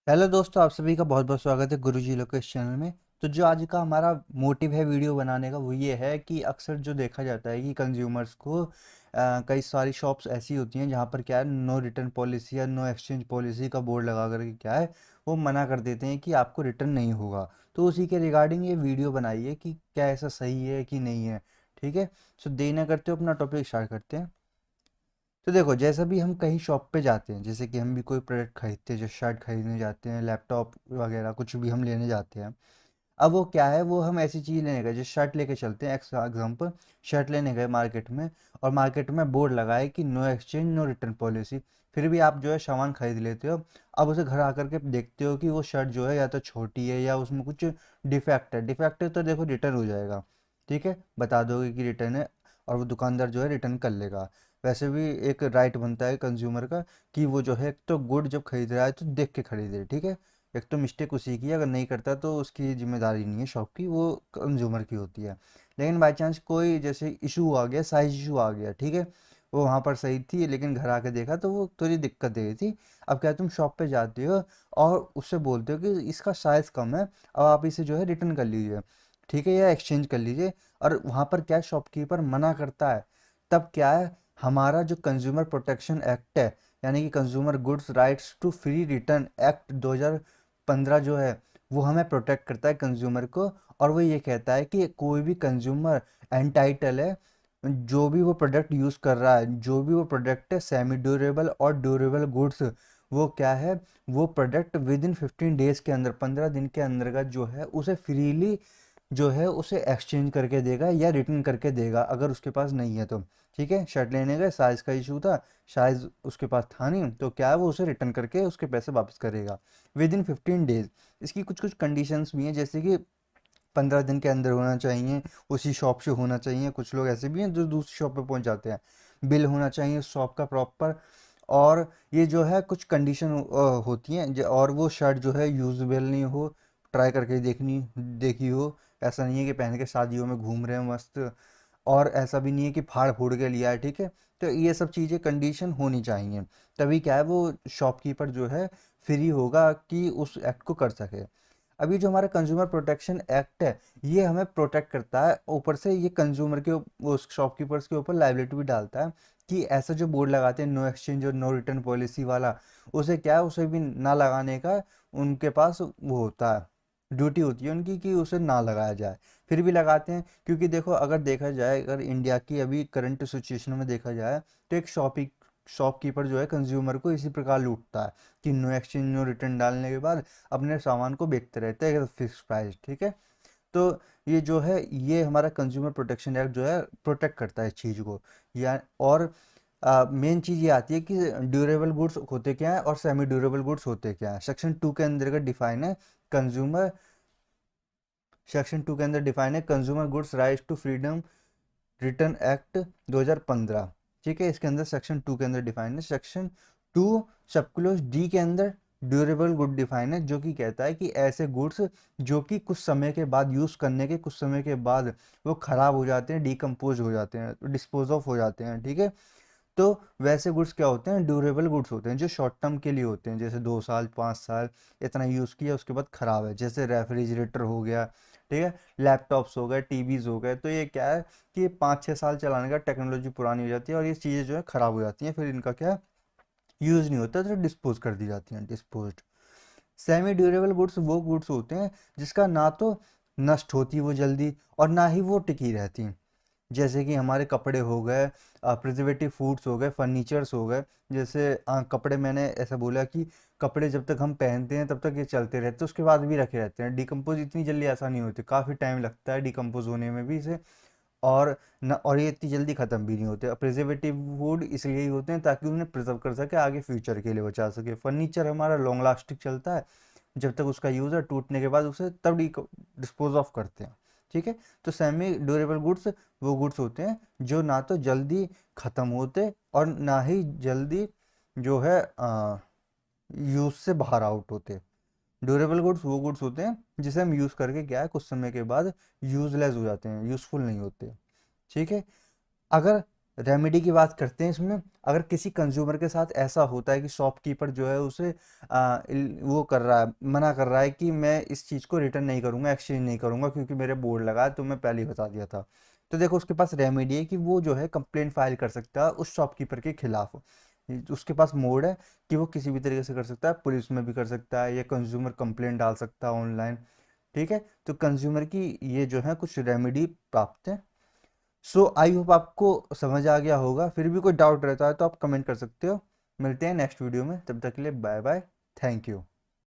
Hello दोस्तों, आप सभी का बहुत बहुत स्वागत है गुरुजी लोकेश चैनल में। तो जो आज का हमारा मोटिव है वीडियो बनाने का वो ये है कि अक्सर जो देखा जाता है कि कंज्यूमर्स को कई सारी शॉप्स ऐसी होती हैं जहाँ पर क्या है, नो रिटर्न पॉलिसी या नो एक्सचेंज पॉलिसी का बोर्ड लगा करके क्या है वो मना कर देते हैं कि आपको रिटर्न नहीं होगा। तो उसी के रिगार्डिंग ये वीडियो बनाई है कि क्या ऐसा सही है कि नहीं है। ठीक है। सो देरी ना करते हो, अपना टॉपिक स्टार्ट करते हैं। तो देखो, जैसा भी हम कहीं शॉप पे जाते हैं, जैसे कि हम भी कोई प्रोडक्ट खरीदते हैं, जो शर्ट खरीदने जाते हैं, लैपटॉप वगैरह कुछ भी हम लेने जाते हैं। अब वो क्या है, वो हम ऐसी चीज़ लेने गए, जैसे शर्ट लेके चलते हैं, एग्जाम्पल शर्ट लेने गए मार्केट में, और मार्केट में बोर्ड लगा है कि no exchange no return policy. फिर भी आप जो है सामान खरीद लेते हो। अब उसे घर आकर के देखते हो कि वो शर्ट जो है या तो छोटी है या उसमें कुछ डिफेक्ट है तो देखो रिटर्न हो जाएगा। ठीक है, बता दोगे कि रिटर्न है और वो दुकानदार जो है रिटर्न कर लेगा। वैसे भी एक राइट बनता है कंज्यूमर का कि वो जो है एक तो गुड जब खरीद रहा है तो देख के खरीदे। ठीक है। एक तो मिस्टेक उसी की है, अगर नहीं करता तो उसकी जिम्मेदारी नहीं है शॉप की, वो कंज्यूमर की होती है। लेकिन बाई चांस कोई जैसे इशू आ गया, साइज इशू आ गया, ठीक है, वो वहाँ पर सही थी लेकिन घर आके देखा तो वो थोड़ी दिक्कत दे रही थी। अब क्या, तुम शॉप पे जाते हो और उससे बोलते हो कि इसका साइज़ कम है, अब आप इसे जो है रिटर्न कर लीजिए, ठीक है, या एक्सचेंज कर लीजिए। और वहाँ पर क्या, शॉपकीपर मना करता है। तब क्या है, हमारा जो कंज्यूमर प्रोटेक्शन एक्ट है, यानी कि consumer goods rights to free return act 2015 जो है, वो हमें प्रोटेक्ट करता है कंज्यूमर को। और वो ये कहता है कि कोई भी कंज्यूमर एंटाइटल है, जो भी वो प्रोडक्ट यूज़ कर रहा है, जो भी वो प्रोडक्ट है, सेमी ड्यूरेबल और ड्यूरेबल गुड्स, वो क्या है, वो प्रोडक्ट विद इन 15 डेज के अंदर, 15 दिन के अंदर का जो है उसे फ्रीली जो है उसे एक्सचेंज करके देगा या रिटर्न करके देगा, अगर उसके पास नहीं है तो। ठीक है, शर्ट लेने गए, साइज़ का इशू था, साइज़ उसके पास था नहीं, तो क्या है, वो उसे रिटर्न करके उसके पैसे वापस करेगा विद इन 15 डेज। इसकी कुछ कुछ कंडीशंस भी हैं, जैसे कि 15 दिन के अंदर होना चाहिए, उसी शॉप से होना चाहिए। कुछ लोग ऐसे भी हैं जो दूसरी शॉप पे पहुंच जाते हैं, बिल होना चाहिए शॉप का प्रॉपर। और ये जो है कुछ कंडीशन होती हैं, और वो शर्ट जो है यूजेबल नहीं हो, ट्राई करके देखी हो। ऐसा नहीं है कि पहन के शादियों में घूम रहे हैं मस्त, और ऐसा भी नहीं है कि फाड़ फूड़ के लिया है। ठीक है। तो ये सब चीज़ें कंडीशन होनी चाहिए, तभी क्या है वो शॉपकीपर जो है फ्री होगा कि उस एक्ट को कर सके। अभी जो हमारा कंज्यूमर प्रोटेक्शन एक्ट है, ये हमें प्रोटेक्ट करता है, ऊपर से ये कंज्यूमर के वो शॉपकीपर्स के ऊपर लाइबिलिटी भी डालता है कि ऐसा जो बोर्ड लगाते हैं नो एक्सचेंज और नो रिटर्न पॉलिसी वाला, उसे क्या है, उसे भी ना लगाने का उनके पास वो होता है, ड्यूटी होती है उनकी कि उसे ना लगाया जाए। फिर भी लगाते हैं, क्योंकि देखो, अगर देखा जाए, अगर इंडिया की अभी करंट सिचुएशन में देखा जाए, तो एक शॉपकीपर जो है कंज्यूमर को इसी प्रकार लूटता है कि नो एक्सचेंज नो रिटर्न डालने के बाद अपने सामान को बेचते रहते हैं फिक्स प्राइस। ठीक है। तो ये जो है, ये हमारा कंज्यूमर प्रोटेक्शन एक्ट जो है प्रोटेक्ट करता है इस चीज़ को। या और मेन चीज़ ये आती है कि ड्यूरेबल गुड्स होते क्या है और सेमी ड्यूरेबल गुड्स होते क्या है। सेक्शन 2 के अंदर का डिफाइन है कंज्यूमर सेक्शन 2 के अंदर डिफाइन है consumer goods rights to freedom return act 2015। ठीक है, इसके अंदर सेक्शन 2 के अंदर डिफाइन है। सेक्शन 2 सब क्लोज डी के अंदर ड्यूरेबल गुड डिफाइन है, जो कि कहता है कि ऐसे गुड्स जो कि कुछ समय के बाद, यूज़ करने के कुछ समय के बाद वो ख़राब हो जाते हैं, डिकम्पोज हो जाते हैं, डिस्पोज ऑफ हो जाते हैं। ठीक है। तो वैसे गुड्स क्या होते हैं, ड्यूरेबल गुड्स होते हैं, जो शॉर्ट टर्म के लिए होते हैं, जैसे 2 साल 5 साल इतना यूज़ किया उसके बाद ख़राब है, जैसे रेफ्रिजरेटर हो गया। ठीक है। लैपटॉप्स हो गए, टीवीज़ हो गए, तो ये क्या है कि 5 6 साल चलाने का, टेक्नोलॉजी पुरानी हो जाती है और ये चीज़ें जो है ख़राब हो जाती हैं, फिर इनका क्या, यूज़ नहीं होता, तो डिस्पोज कर दी जाती हैं, डिस्पोज्ड। सेमी ड्यूरेबल गुड्स वो गुड्स होते हैं जिसका ना तो नष्ट होती वो जल्दी और ना ही वो टिकी रहती। जैसे कि हमारे कपड़े हो गए, प्रिजर्वेटिव फूड्स हो गए, फर्नीचर्स हो गए। जैसे कपड़े, मैंने ऐसा बोला कि कपड़े जब तक हम पहनते हैं तब तक ये चलते रहते हैं, उसके बाद भी रखे रहते हैं, डिकम्पोज इतनी जल्दी ऐसा नहीं होती, काफ़ी टाइम लगता है डिकम्पोज होने में भी इसे। और ये इतनी जल्दी ख़त्म भी नहीं होते। प्रिजर्वेटिव फूड इसलिए ही होते हैं ताकि उन्हें प्रिजर्व कर सके, आगे फ्यूचर के लिए बचा सके। फर्नीचर हमारा लॉन्ग लास्टिंग चलता है, जब तक उसका यूज़ है, टूटने के बाद उसे तब डिस्पोज ऑफ करते हैं। ठीक है। तो सेमी ड्यूरेबल गुड्स वो गुड्स होते हैं जो ना तो जल्दी ख़त्म होते और ना ही जल्दी जो है यूज़ से बाहर आउट होते। ड्यूरेबल गुड्स वो गुड्स होते हैं जिसे हम यूज़ करके क्या है, कुछ समय के बाद यूज़लेस हो जाते हैं, यूज़फुल नहीं होते। ठीक है। अगर रेमेडी की बात करते हैं इसमें। अगर किसी कंज्यूमर के साथ ऐसा होता है कि शॉपकीपर जो है उसे वो कर रहा है, मना कर रहा है कि मैं इस चीज़ को रिटर्न नहीं करूँगा, एक्सचेंज नहीं करूँगा क्योंकि मेरे बोर्ड लगा है, तो मैं पहले ही बता दिया था। तो देखो उसके पास रेमेडी है कि वो जो है कंप्लेंट फाइल कर सकता है उस शॉपकीपर के खिलाफ। उसके पास मोड है कि वो किसी भी तरीके से कर सकता है, पुलिस में भी कर सकता है या कंज्यूमर कंप्लेंट डाल सकता है ऑनलाइन। ठीक है, तो कंज्यूमर की ये जो है कुछ रेमेडी प्राप्त है। सो आई होप आपको समझ आ गया होगा। फिर भी कोई डाउट रहता है तो आप कमेंट कर सकते हो। मिलते हैं नेक्स्ट वीडियो में, तब तक के लिए बाय बाय। Thank you.